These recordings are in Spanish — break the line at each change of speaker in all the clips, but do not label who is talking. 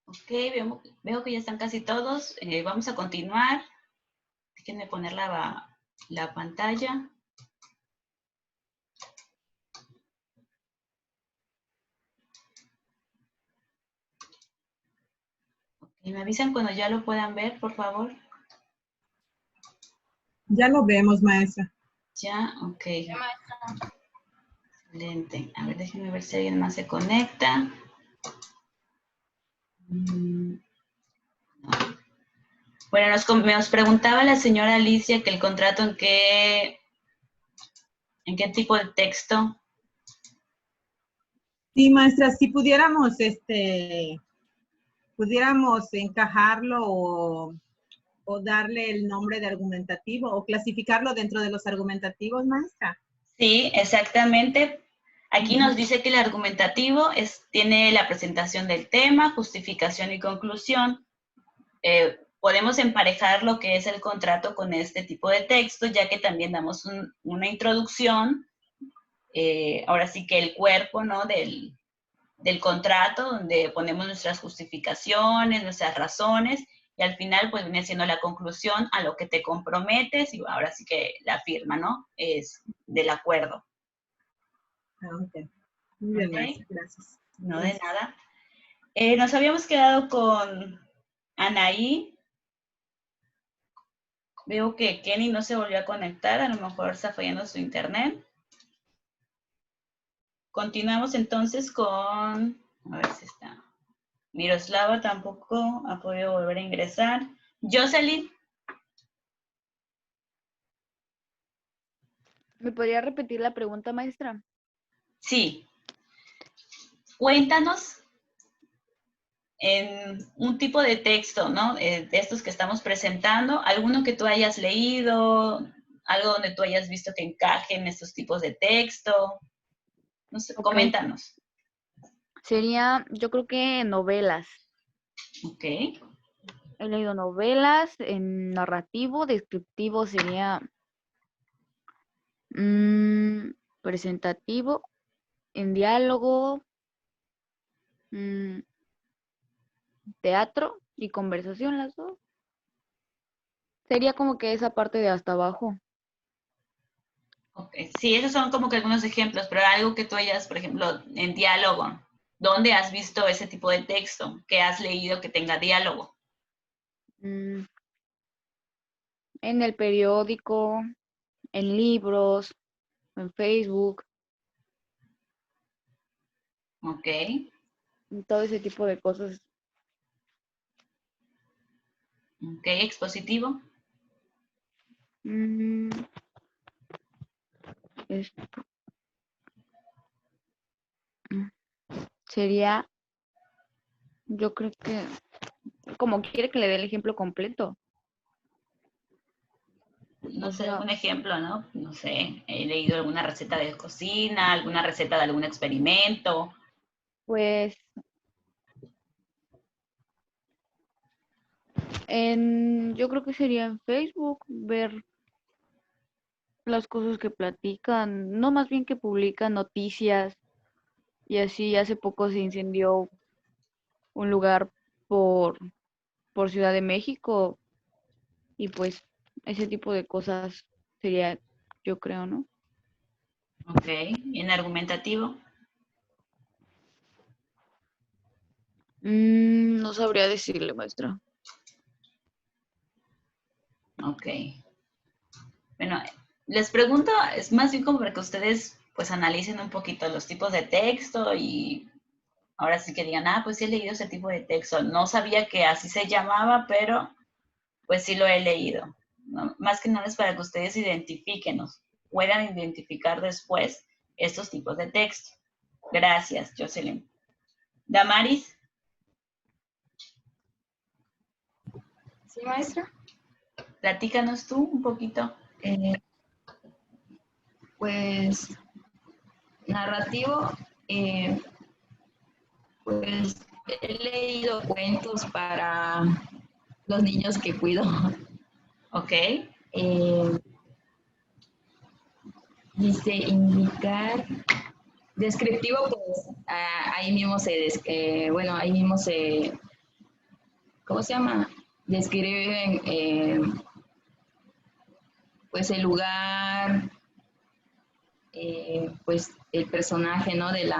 Ok, veo que ya están casi todos. Vamos a continuar. Déjenme poner la pantalla. Y me avisan cuando ya lo puedan ver, por favor.
Ya lo vemos, maestra.
Ya, ok. Excelente. A ver, déjenme ver si alguien más se conecta. Bueno, nos preguntaba la señora Alicia que el contrato en qué tipo de texto.
Sí, maestra, si pudiéramos encajarlo o darle el nombre de argumentativo o clasificarlo dentro de los argumentativos, maestra.
Sí, exactamente. Aquí nos dice que el argumentativo tiene la presentación del tema, justificación y conclusión. Podemos emparejar lo que es el contrato con este tipo de texto, ya que también damos una introducción, ahora sí que el cuerpo, ¿no? del contrato, donde ponemos nuestras justificaciones, nuestras razones, y al final pues viene siendo la conclusión a lo que te comprometes, y ahora sí que la firma, ¿no? Es del acuerdo.
Ok. Muy bien,
¿Okay?
maestra, gracias.
No
Gracias.
de nada. Nos habíamos quedado con Anaí. Veo que Kenny no se volvió a conectar, a lo mejor está fallando su internet. Continuamos entonces con, a ver si está. Miroslava tampoco ha podido volver a ingresar. Jocelyn.
¿Me podría repetir la pregunta, maestra?
Sí. Cuéntanos en un tipo de texto, ¿no? De estos que estamos presentando, alguno que tú hayas leído, algo donde tú hayas visto que encaje en estos tipos de texto. No sé,
Ok.
coméntanos.
Sería, yo creo que novelas.
Ok.
He leído novelas, en narrativo, descriptivo sería presentativo, en diálogo, teatro y conversación, las dos. Sería como que esa parte de hasta abajo.
Okay. Sí, esos son como que algunos ejemplos, pero algo que tú hayas, por ejemplo, en diálogo, ¿dónde has visto ese tipo de texto? ¿Qué has leído que tenga diálogo?
Mm, en el periódico, en libros, en Facebook,
Ok.
en todo ese tipo de cosas.
Ok, expositivo.
Mm, es- sería, yo creo que, como quiere que le dé el ejemplo completo.
No
O
sé,
sea,
algún ejemplo, ¿no? No sé, he leído alguna receta de cocina, alguna receta de algún experimento.
pues yo creo que sería en Facebook ver las cosas que platican, no más bien que publican noticias y así hace poco se incendió un lugar por, por Ciudad de México y pues ese tipo de cosas sería, yo creo, ¿no?
Ok, en argumentativo.
No sabría decirle, maestra.
Ok. Bueno, les pregunto, es más bien como para que ustedes pues analicen un poquito los tipos de texto y ahora sí que digan, ah, pues sí he leído ese tipo de texto. No sabía que así se llamaba, pero pues sí lo he leído. ¿No? Más que nada es para que ustedes identifiquen, puedan identificar después estos tipos de texto. Gracias, Jocelyn. Damaris.
Sí, maestra.
Platícanos tú un poquito.
Pues narrativo, pues he leído cuentos para los niños que cuido.
Ok.
Dice indicar, descriptivo, pues ahí mismo ahí mismo se ¿cómo se llama? Describen pues el lugar, pues el personaje, ¿no? Del,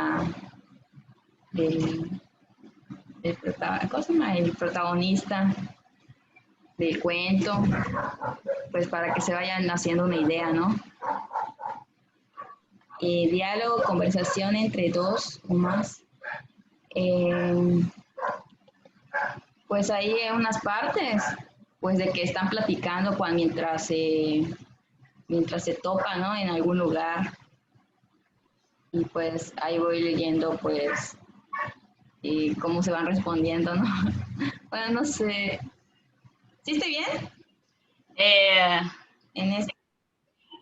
¿cómo se llama? El protagonista del cuento, pues para que se vayan haciendo una idea, ¿no? Diálogo, conversación entre dos o más. Pues ahí hay unas partes, pues de que están platicando mientras se topan, ¿no? En algún lugar. Y pues ahí voy leyendo, pues, cómo se van respondiendo, ¿no? Bueno, no sé. ¿Sí estoy bien? En este,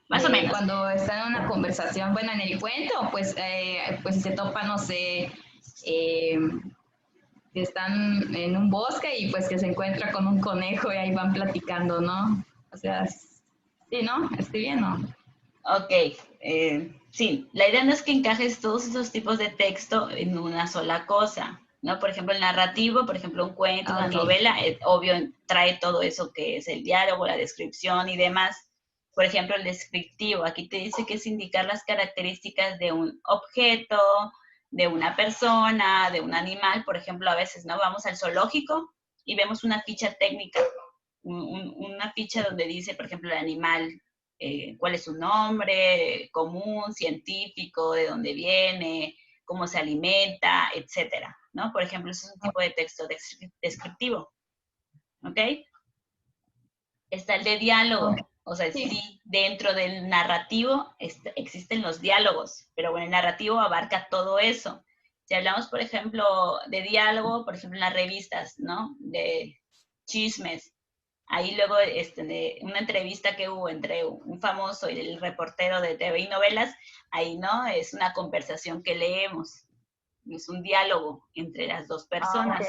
Más o menos.
cuando están en una conversación, bueno, en el cuento, pues se topa, no sé, que están en un bosque y pues que se encuentra con un conejo y ahí van platicando, ¿no? O sea, sí, ¿no? ¿Estoy bien, no?
Ok, sí, la idea no es que encajes todos esos tipos de texto en una sola cosa, ¿no? Por ejemplo, el narrativo, por ejemplo, un cuento, una novela, obvio, trae todo eso que es el diálogo, la descripción y demás. Por ejemplo, el descriptivo, aquí te dice que es indicar las características de un objeto, de una persona, de un animal. Por ejemplo, a veces, ¿no? Vamos al zoológico y vemos una ficha técnica, una ficha donde dice, por ejemplo, el animal, cuál es su nombre común, científico, de dónde viene, cómo se alimenta, etcétera, ¿no? Por ejemplo, ese es un tipo de texto descriptivo, ¿ok? Está el de diálogo, o sea, sí, dentro del narrativo existen los diálogos, pero bueno, el narrativo abarca todo eso. Si hablamos, por ejemplo, de diálogo, por ejemplo, en las revistas, ¿no? De chismes, ahí luego de una entrevista que hubo entre un famoso y el reportero de TV y novelas, ahí no, es una conversación que leemos, es un diálogo entre las dos personas.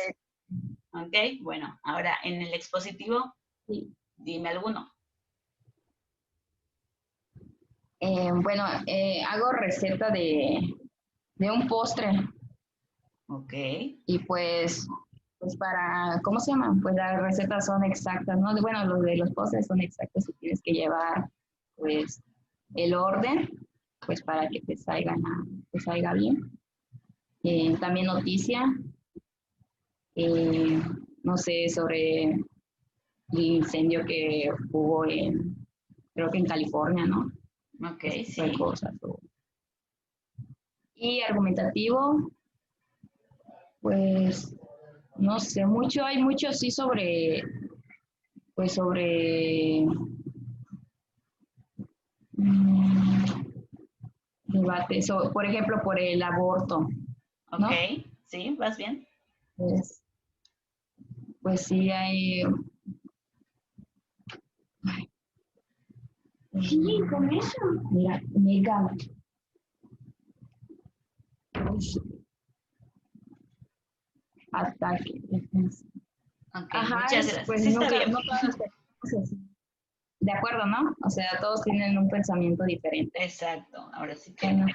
¿Ok? Bueno, ahora en el expositivo, sí, dime alguno.
Bueno, hago receta de un postre.
Ok.
Y pues para, ¿cómo se llama? Pues las recetas son exactas, ¿no? Bueno, los de los postres son exactos y tienes que llevar, pues, el orden, pues, para que te salga bien. También noticia, no sé, sobre el incendio que hubo creo que en California, ¿no?
Ok,
sí.
cosas.
Y argumentativo, pues, no sé, hay mucho sí sobre debate, por ejemplo, por el aborto, ¿no?
Ok, sí, ¿vas bien?
Pues sí hay... Sí, con eso. Mira, mega. Ataque.
Ok,
Ajá,
muchas gracias.
pues
sí,
nunca,
está bien.
no todas las personas de acuerdo, ¿no? O sea, todos tienen un pensamiento diferente.
Exacto, ahora sí que.
Bueno.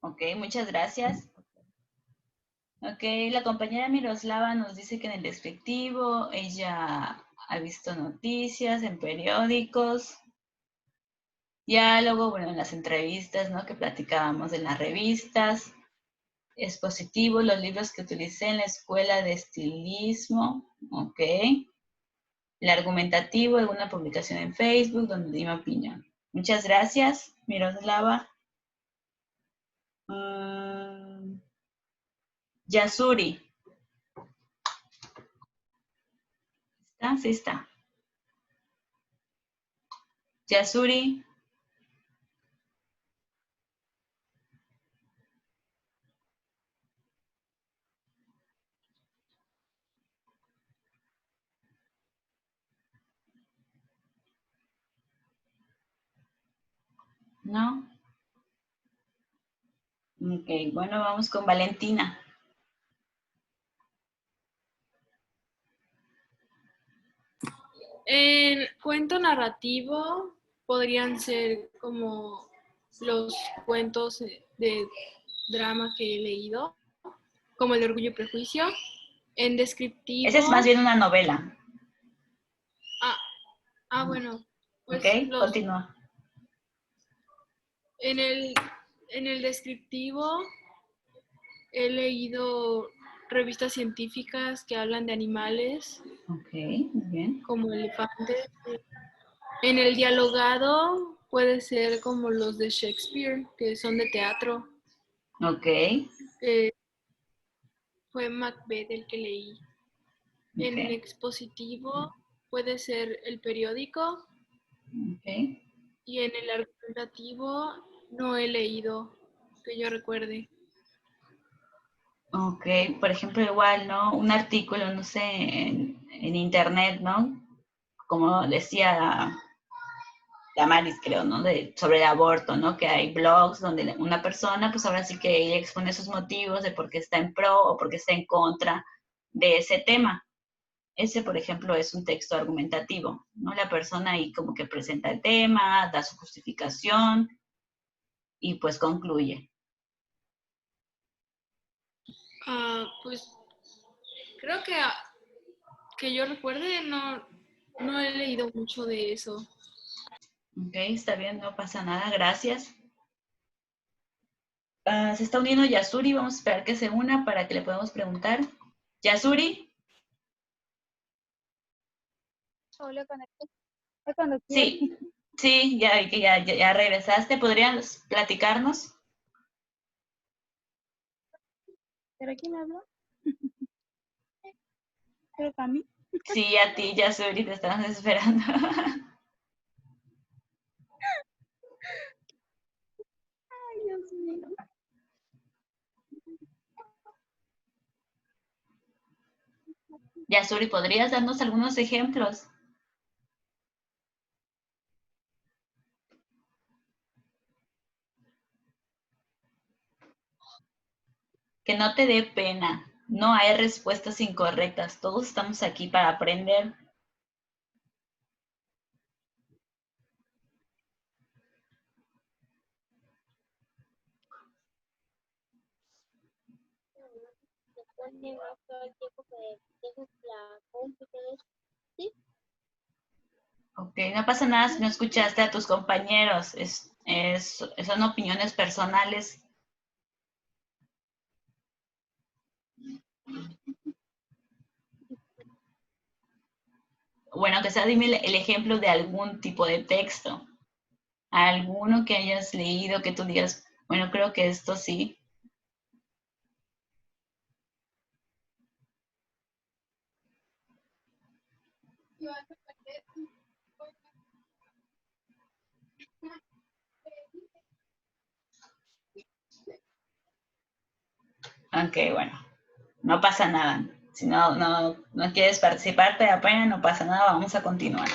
Ok, muchas gracias. Ok, la compañera Miroslava nos dice que en el descriptivo ella ha visto noticias en periódicos, diálogo, bueno, en las entrevistas, ¿no? Que platicábamos en las revistas, expositivo, los libros que utilicé en la escuela de estilismo, ok. El argumentativo, alguna publicación en Facebook donde di mi opinión. Muchas gracias, Miroslava. Yasuri. ¿Está? Sí está. Yasuri. ¿No? Ok, bueno, vamos con Valentina.
En cuento narrativo podrían ser como los cuentos de drama que he leído, como El Orgullo y Prejuicio, En descriptivo.
Esa es más bien una novela.
Bueno. Pues
¿Ok? Continúa.
En el descriptivo he leído revistas científicas que hablan de animales.
Ok, muy bien.
Como elefantes. En el dialogado puede ser como los de Shakespeare, que son de teatro.
Ok.
Fue Macbeth el que leí.
Okay.
En el expositivo puede ser el periódico.
Okay.
Y en el argumentativo no he leído, que yo recuerde.
Ok, por ejemplo, igual, ¿no? Un artículo, no sé, en internet, ¿no? Como decía Damaris, creo, ¿no? Sobre el aborto, ¿no? Que hay blogs donde una persona, pues ahora sí que ella expone sus motivos de por qué está en pro o por qué está en contra de ese tema. Ese, por ejemplo, es un texto argumentativo, ¿no? La persona ahí como que presenta el tema, da su justificación y pues concluye.
Pues creo que yo recuerde, no he leído mucho de eso.
Ok, está bien, no pasa nada, gracias. Se está uniendo Yasuri, vamos a esperar que se una para que le podamos preguntar. Yasuri.
Hola, cuando quieras.
Sí, ya vi que ya regresaste. ¿Podrías platicarnos?
¿Pero quién habla? ¿Pero para mí?
Sí, a ti, Yasuri, te estamos esperando.
Ay, Dios mío.
Yasuri, ¿podrías darnos algunos ejemplos? Que no te dé pena. No hay respuestas incorrectas. Todos estamos aquí para aprender. Ok, no pasa nada si no escuchaste a tus compañeros. Son opiniones personales. Bueno, que sea, dime el ejemplo de algún tipo de texto. Alguno que hayas leído que tú digas, bueno, creo que esto sí. Ok, bueno, no pasa nada. Si no quieres participar, te da pena, no pasa nada, vamos a continuar.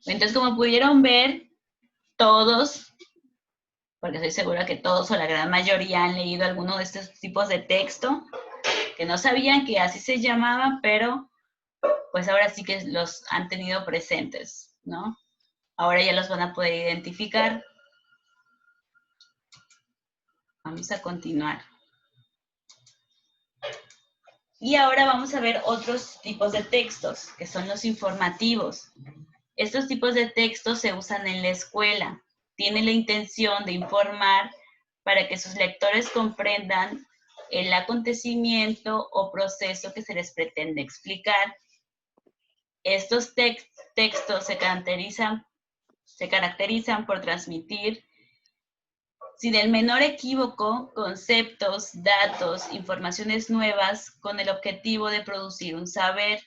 Entonces, como pudieron ver, todos, porque estoy segura que todos o la gran mayoría han leído alguno de estos tipos de texto, que no sabían que así se llamaban, pero pues ahora sí que los han tenido presentes, ¿no? Ahora ya los van a poder identificar. Vamos a continuar. Y ahora vamos a ver otros tipos de textos, que son los informativos. Estos tipos de textos se usan en la escuela. Tienen la intención de informar para que sus lectores comprendan el acontecimiento o proceso que se les pretende explicar. Estos textos se caracterizan por transmitir, sin el menor equívoco, conceptos, datos, informaciones nuevas con el objetivo de producir un saber.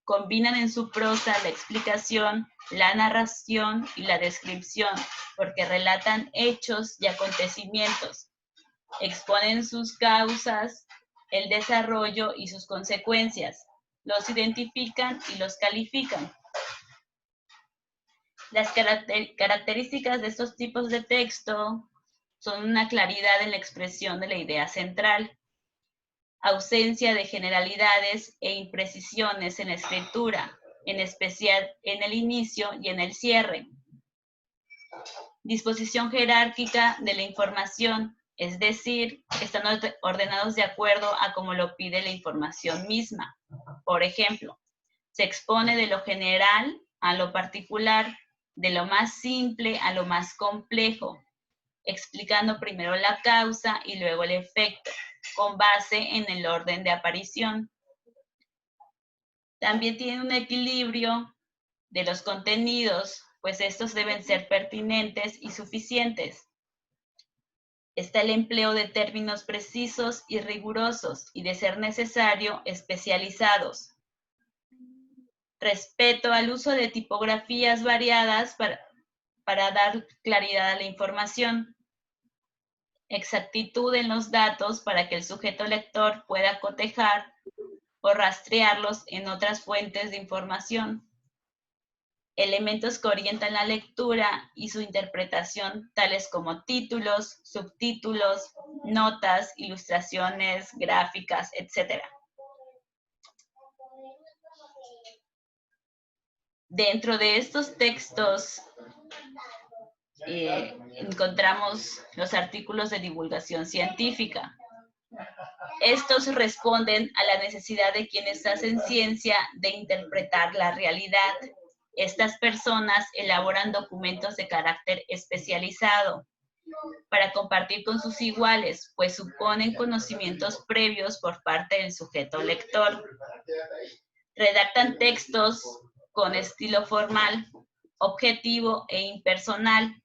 Combinan en su prosa la explicación, la narración y la descripción, porque relatan hechos y acontecimientos. Exponen sus causas, el desarrollo y sus consecuencias. Los identifican y los califican. Las características de estos tipos de texto son una claridad en la expresión de la idea central, ausencia de generalidades e imprecisiones en la escritura, en especial en el inicio y en el cierre. Disposición jerárquica de la información, es decir, están ordenados de acuerdo a como lo pide la información misma. Por ejemplo, se expone de lo general a lo particular, de lo más simple a lo más complejo, explicando primero la causa y luego el efecto, con base en el orden de aparición. También tiene un equilibrio de los contenidos, pues estos deben ser pertinentes y suficientes. Está el empleo de términos precisos y rigurosos y, de ser necesario, especializados. Respeto al uso de tipografías variadas para dar claridad a la información. Exactitud en los datos para que el sujeto lector pueda cotejar o rastrearlos en otras fuentes de información. Elementos que orientan la lectura y su interpretación, tales como títulos, subtítulos, notas, ilustraciones, gráficas, etc. Dentro de estos textos encontramos los artículos de divulgación científica. Estos responden a la necesidad de quienes hacen ciencia de interpretar la realidad. Estas personas elaboran documentos de carácter especializado para compartir con sus iguales, pues suponen conocimientos previos por parte del sujeto lector. Redactan textos con estilo formal, objetivo e impersonal,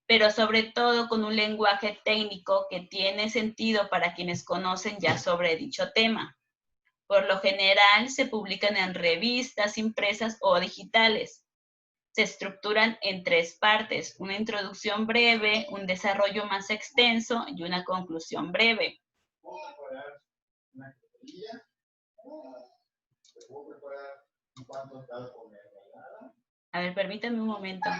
pero sobre todo con un lenguaje técnico que tiene sentido para quienes conocen ya sobre dicho tema. Por lo general se publican en revistas impresas o digitales. Se estructuran en 3 partes: una introducción breve, un desarrollo más extenso y una conclusión breve. A ver, permítanme un momento.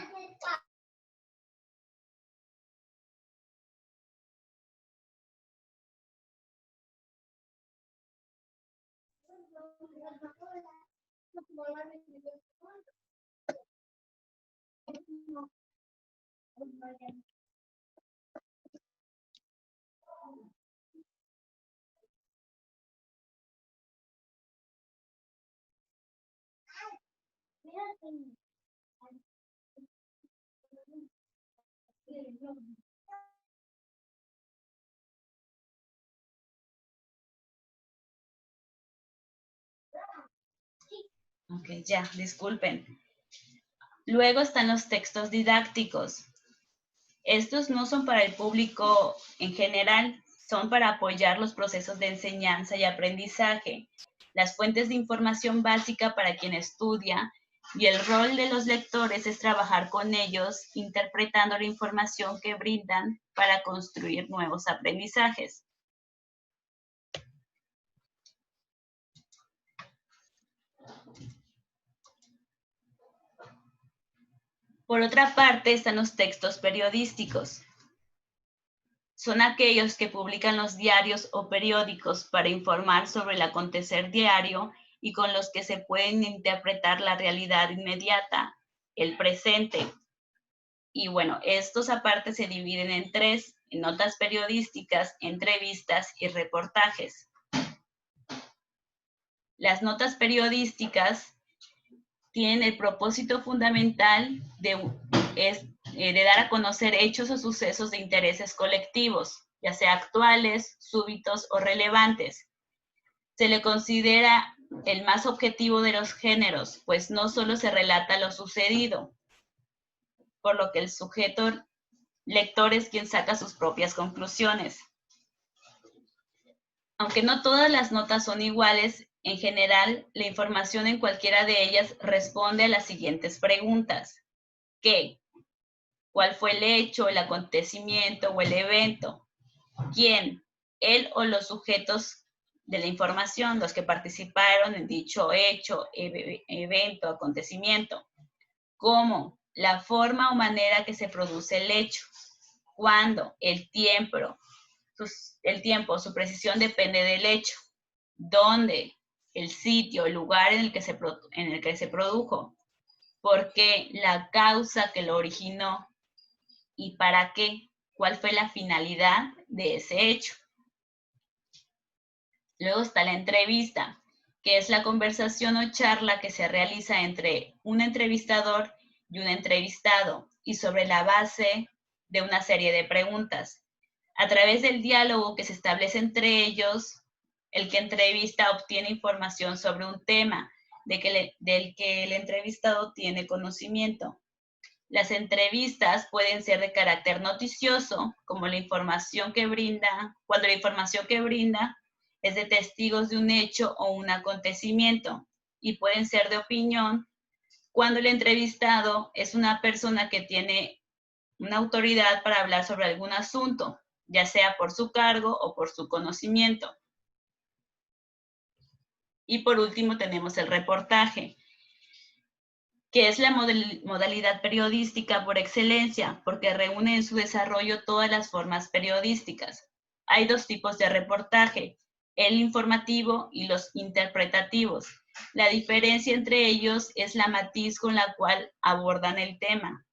Ok, ya, disculpen. Luego están los textos didácticos. Estos no son para el público en general, son para apoyar los procesos de enseñanza y aprendizaje, las fuentes de información básica para quien estudia, y el rol de los lectores es trabajar con ellos, interpretando la información que brindan para construir nuevos aprendizajes. Por otra parte, están los textos periodísticos. Son aquellos que publican los diarios o periódicos para informar sobre el acontecer diario y con los que se pueden interpretar la realidad inmediata, el presente. Y bueno, estos aparte se dividen en 3, en notas periodísticas, entrevistas y reportajes. Las notas periodísticas tienen el propósito fundamental de dar a conocer hechos o sucesos de intereses colectivos, ya sea actuales, súbitos o relevantes. Se le considera el más objetivo de los géneros, pues no solo se relata lo sucedido, por lo que el sujeto lector es quien saca sus propias conclusiones. Aunque no todas las notas son iguales, en general, la información en cualquiera de ellas responde a las siguientes preguntas. ¿Qué? ¿Cuál fue el hecho, el acontecimiento o el evento? ¿Quién? Él o los sujetos de la información, los que participaron en dicho hecho, evento, acontecimiento. ¿Cómo? La forma o manera que se produce el hecho. ¿Cuándo? El tiempo, su precisión depende del hecho. ¿Dónde? El sitio, el lugar en el que se produjo. ¿Por qué? La causa que lo originó. ¿Y para qué? cuál fue la finalidad de ese hecho. Luego está la entrevista, que es la conversación o charla que se realiza entre un entrevistador y un entrevistado, y sobre la base de una serie de preguntas. A través del diálogo que se establece entre ellos, el que entrevista obtiene información sobre un tema del que el entrevistado tiene conocimiento. Las entrevistas pueden ser de carácter noticioso, como cuando la información que brinda es de testigos de un hecho o un acontecimiento, y pueden ser de opinión, cuando el entrevistado es una persona que tiene una autoridad para hablar sobre algún asunto, ya sea por su cargo o por su conocimiento. Y por último tenemos el reportaje, que es la modalidad periodística por excelencia, porque reúne en su desarrollo todas las formas periodísticas. Hay dos tipos de reportaje, el informativo y los interpretativos. La diferencia entre ellos es la matiz con la cual abordan el tema.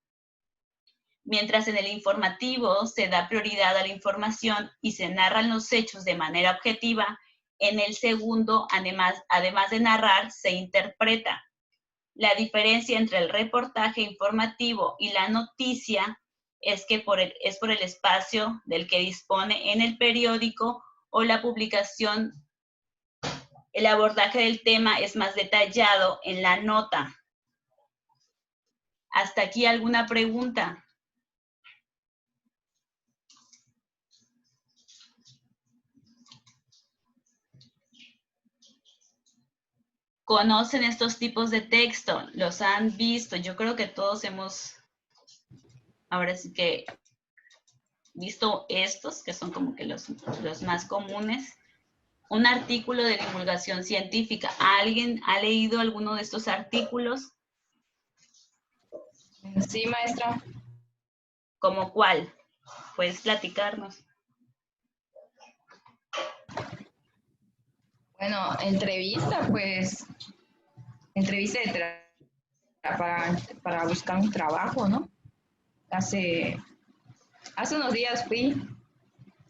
Mientras en el informativo se da prioridad a la información y se narran los hechos de manera objetiva, en el segundo, además de narrar, se interpreta. La diferencia entre el reportaje informativo y la noticia es por el espacio del que dispone en el periódico o la publicación. El abordaje del tema es más detallado en la nota. ¿Hasta aquí alguna pregunta? ¿Conocen estos tipos de texto? ¿Los han visto? Yo creo que todos hemos, ahora sí que, visto estos, que son como que los más comunes. Un artículo de divulgación científica. ¿Alguien ha leído alguno de estos artículos?
Sí, maestra.
¿Cómo cuál? ¿Puedes platicarnos?
Bueno, entrevista para buscar un trabajo, ¿no? Hace unos días fui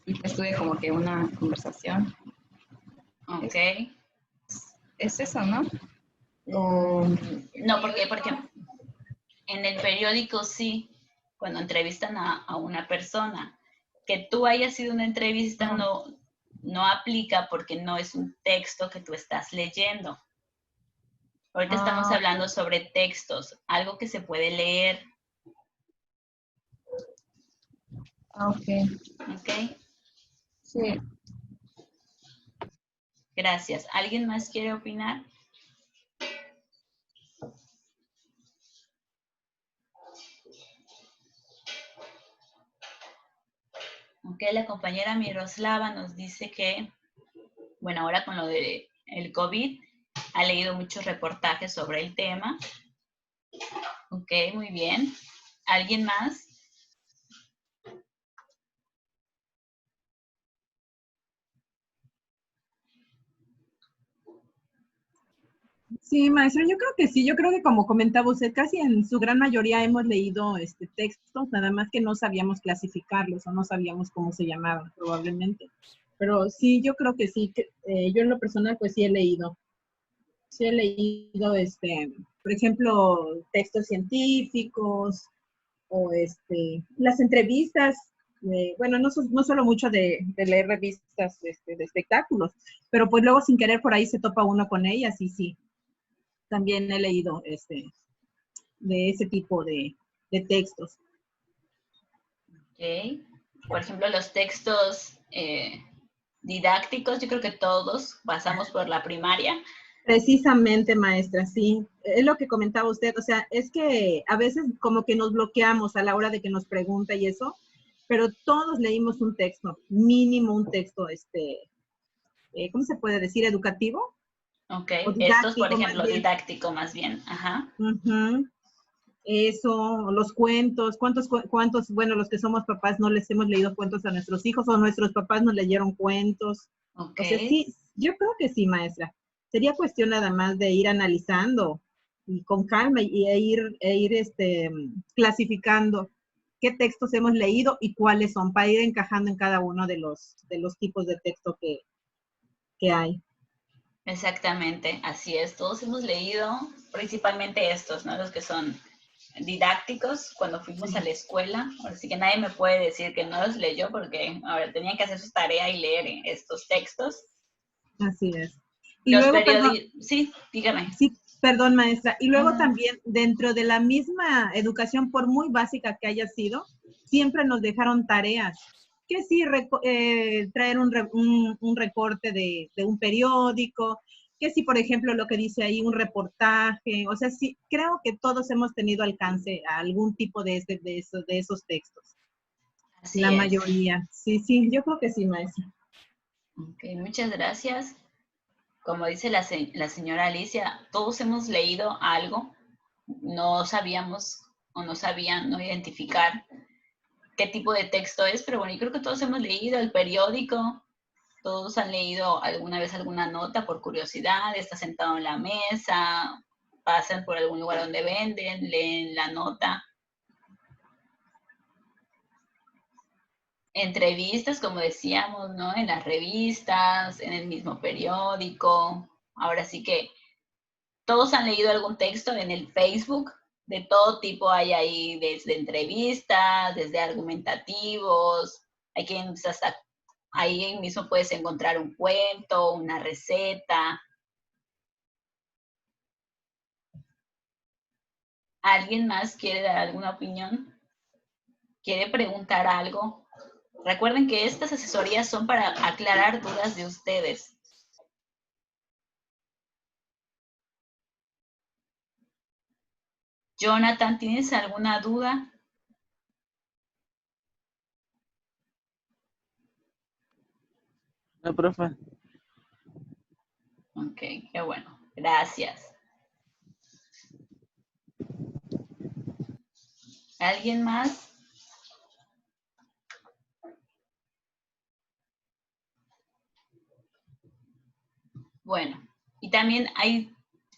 y pues tuve como que una conversación.
Ok.
Es eso, ¿no?
No, porque en el periódico sí, cuando entrevistan a una persona, que tú hayas sido una entrevista no aplica porque no es un texto que tú estás leyendo. Ahorita estamos hablando sobre textos, algo que se puede leer.
Ok.
¿Ok?
Sí.
Gracias. ¿Alguien más quiere opinar? Ok, la compañera Miroslava nos dice que, bueno, ahora con lo del COVID, ha leído muchos reportajes sobre el tema. Ok, muy bien. ¿Alguien más?
Sí, maestro, yo creo que sí, yo creo que como comentaba usted, casi en su gran mayoría hemos leído textos, nada más que no sabíamos clasificarlos o no sabíamos cómo se llamaban probablemente. Pero sí, yo creo que sí, yo en lo personal pues sí he leído. Sí he leído, por ejemplo, textos científicos o las entrevistas, bueno, no solo mucho de leer revistas de espectáculos, pero pues luego sin querer por ahí se topa uno con ellas y sí. También he leído de ese tipo de textos.
Ok. Por ejemplo, los textos didácticos, yo creo que todos pasamos por la primaria.
Precisamente, maestra, sí. Es lo que comentaba usted, o sea, es que a veces como que nos bloqueamos a la hora de que nos pregunta y eso, pero todos leímos un texto, mínimo un texto, ¿cómo se puede decir? ¿Educativo?
Ok,
O
estos, por
didáctico, más
ejemplo,
bien.
didáctico más bien. Ajá.
Uh-huh. Eso, los cuentos, ¿cuántos, bueno, los que somos papás no les hemos leído cuentos a nuestros hijos o nuestros papás nos leyeron cuentos?
Ok.
O sea, sí, yo creo que sí, maestra. Sería cuestión nada más de ir analizando y con calma e ir clasificando qué textos hemos leído y cuáles son, para ir encajando en cada uno de los tipos de texto que hay.
Exactamente, así es. Todos hemos leído, principalmente estos, ¿no? Los que son didácticos cuando fuimos a la escuela. Así que nadie me puede decir que no los leyó porque ahora tenían que hacer su tarea y leer estos textos.
Así es. Y
Los
luego,
periodistas, sí, dígame.
Sí, perdón, maestra. Y luego también, dentro de la misma educación, por muy básica que haya sido, siempre nos dejaron tareas. Que sí, traer un recorte de un periódico, que sí, por ejemplo, lo que dice ahí, un reportaje. O sea, sí, creo que todos hemos tenido alcance a algún tipo de esos textos.
Así
La
es.
mayoría. Sí, sí, yo creo que sí, maestra.
Ok, muchas gracias. Como dice la señora Alicia, todos hemos leído algo, no sabíamos o no sabían no identificar qué tipo de texto es, pero bueno, yo creo que todos hemos leído el periódico, todos han leído alguna vez alguna nota por curiosidad, está sentado en la mesa, pasan por algún lugar donde venden, leen la nota. Entrevistas, como decíamos, ¿no? En las revistas, en el mismo periódico. Ahora sí que todos han leído algún texto en el Facebook, de todo tipo hay ahí, desde entrevistas, desde argumentativos, hay quienes hasta ahí mismo puedes encontrar un cuento, una receta. ¿Alguien más quiere dar alguna opinión? ¿Quiere preguntar algo? Recuerden que estas asesorías son para aclarar dudas de ustedes. Jonathan, ¿tienes alguna duda?
No, profe.
Ok, qué bueno. Gracias. ¿Alguien más? Bueno, y también hay,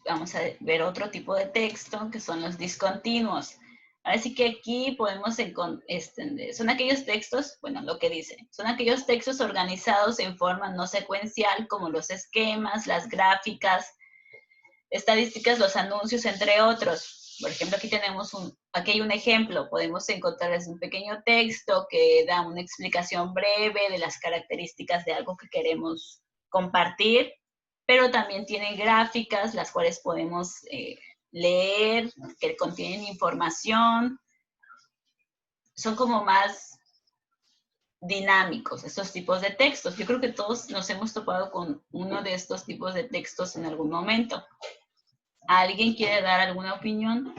vamos a ver otro tipo de texto que son los discontinuos. Así que aquí podemos encontrar, son aquellos textos, bueno, lo que dice, son aquellos textos organizados en forma no secuencial como los esquemas, las gráficas, estadísticas, los anuncios, entre otros. Por ejemplo, aquí hay un ejemplo, podemos encontrar un pequeño texto que da una explicación breve de las características de algo que queremos compartir, pero también tiene gráficas, las cuales podemos leer, que contienen información, son como más dinámicos estos tipos de textos. Yo creo que todos nos hemos topado con uno de estos tipos de textos en algún momento. ¿Alguien quiere dar alguna opinión?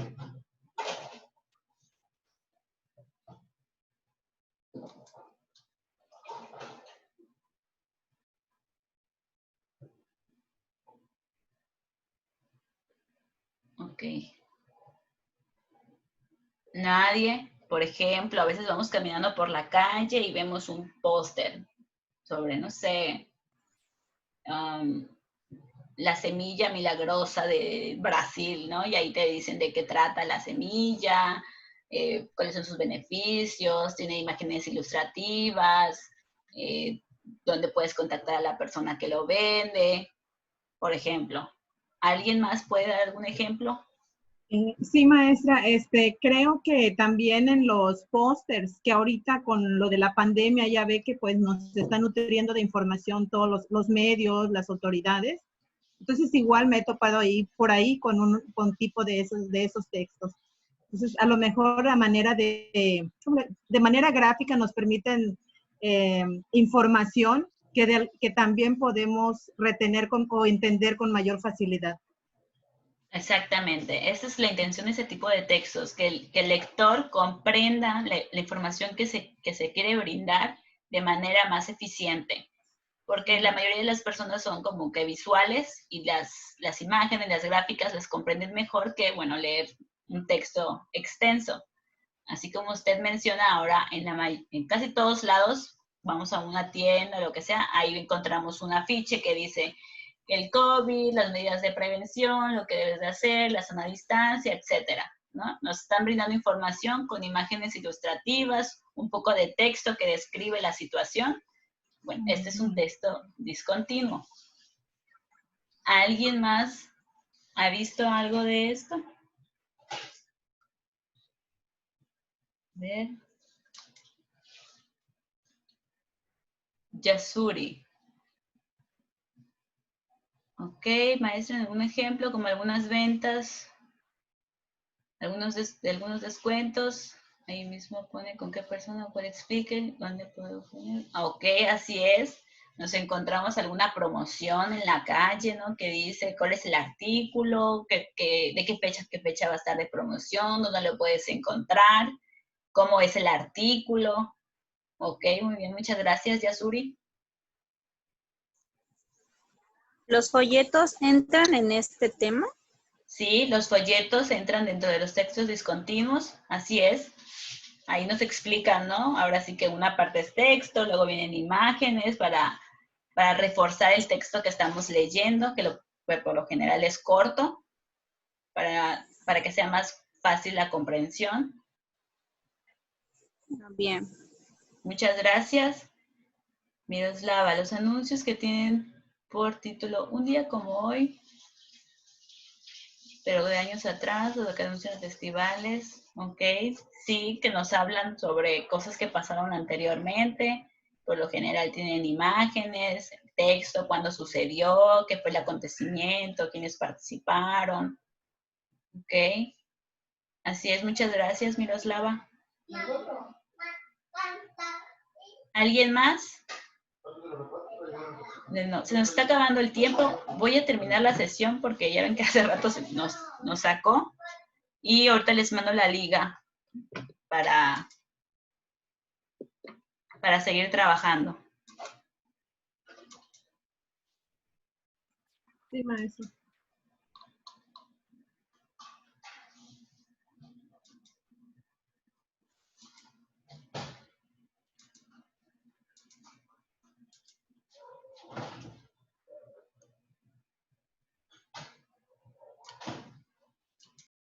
Ok. Nadie. Por ejemplo, a veces vamos caminando por la calle y vemos un póster sobre, no sé, la semilla milagrosa de Brasil, ¿no? Y ahí te dicen de qué trata la semilla, cuáles son sus beneficios, tiene imágenes ilustrativas, dónde puedes contactar a la persona que lo vende, por ejemplo. ¿Alguien más puede dar algún ejemplo?
Sí, maestra, creo que también en los pósters, que ahorita con lo de la pandemia ya ve que pues nos están nutriendo de información todos los medios, las autoridades. Entonces igual me he topado ahí, por ahí con tipo de esos textos. Entonces a lo mejor a manera de manera gráfica nos permiten información que también podemos retener o entender con mayor facilidad.
Exactamente, esa es la intención de ese tipo de textos, que el lector comprenda la información que se quiere brindar de manera más eficiente, porque la mayoría de las personas son como que visuales y las imágenes, las gráficas las comprenden mejor que, bueno, leer un texto extenso. Así como usted menciona ahora, en casi todos lados, vamos a una tienda, lo que sea, ahí encontramos un afiche que dice el COVID, las medidas de prevención, lo que debes de hacer, la sana distancia, etcétera. ¿no? Nos están brindando información con imágenes ilustrativas, un poco de texto que describe la situación. Bueno, este es un texto discontinuo. ¿Alguien más ha visto algo de esto? A ver. Yasuri. Ok, maestra, ¿algún ejemplo? Como algunas ventas, algunos descuentos. Ahí mismo pone con qué persona, cuál explique, dónde puedo poner. Ok, así es. Nos encontramos alguna promoción en la calle, ¿no? Que dice cuál es el artículo, de qué fecha va a estar de promoción, dónde lo puedes encontrar, cómo es el artículo. Ok, muy bien, muchas gracias, Yasuri.
¿Los folletos entran en este tema?
Sí, los folletos entran dentro de los textos discontinuos, así es. Ahí nos explican, ¿no? Ahora sí que una parte es texto, luego vienen imágenes para reforzar el texto que estamos leyendo, que por lo general es corto, para que sea más fácil la comprensión.
Bien.
Muchas gracias. Miroslava, los anuncios que tienen por título Un día como hoy, pero de años atrás, o de que anuncian festivales, ok, sí, que nos hablan sobre cosas que pasaron anteriormente, por lo general tienen imágenes, texto, cuándo sucedió, qué fue el acontecimiento, quiénes participaron, ok, así es, muchas gracias, Miroslava. ¿Alguien más? No, se nos está acabando el tiempo. Voy a terminar la sesión porque ya ven que hace rato nos sacó. Y ahorita les mando la liga para seguir trabajando.
Sí, maestro.